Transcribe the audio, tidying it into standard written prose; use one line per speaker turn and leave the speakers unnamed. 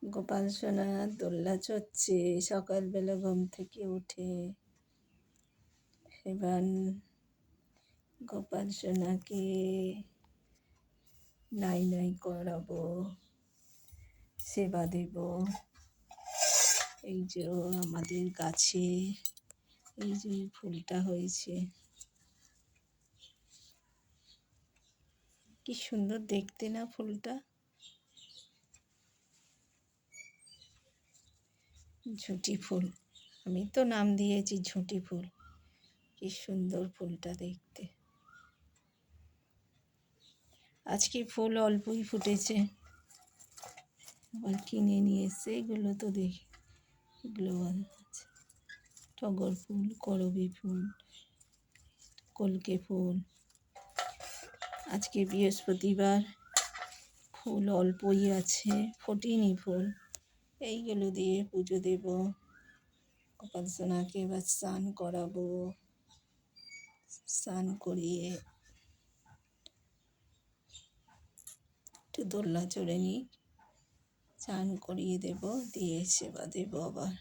গোপাল সোনা দোলনা চড়ছে সকালবেলা ঘুম থেকে উঠে। এবার গোপাল সোনাকে নাই নাই করাবো, সেবা দেব। এই যে আমাদের গাছে এই যে ফুলটা হয়েছে, কি সুন্দর দেখতে না ফুলটা। ঝুঁটি ফুল, আমি তো নাম দিয়েছি ঝুঁটি ফুল। কি সুন্দর ফুলটা দেখতে। আজকে ফুল অল্পই ফুটেছে, আবার কিনে নিয়ে এসছে। এগুলো তো দেখি, এগুলো আছে টগর ফুল, করবী ফুল, কলকে ফুল। আজকে বৃহস্পতিবার, ফুল অল্পই আছে, ফোটেনি ফুল। এইগুলো দিয়ে পুজো দেব। গোপাল সোনাকে এবার স্নান করাবো। স্নান করিয়ে একটু দোলনা চড়ে নিই, স্নান করিয়ে দেব, দিয়ে সেবা দেব আবার।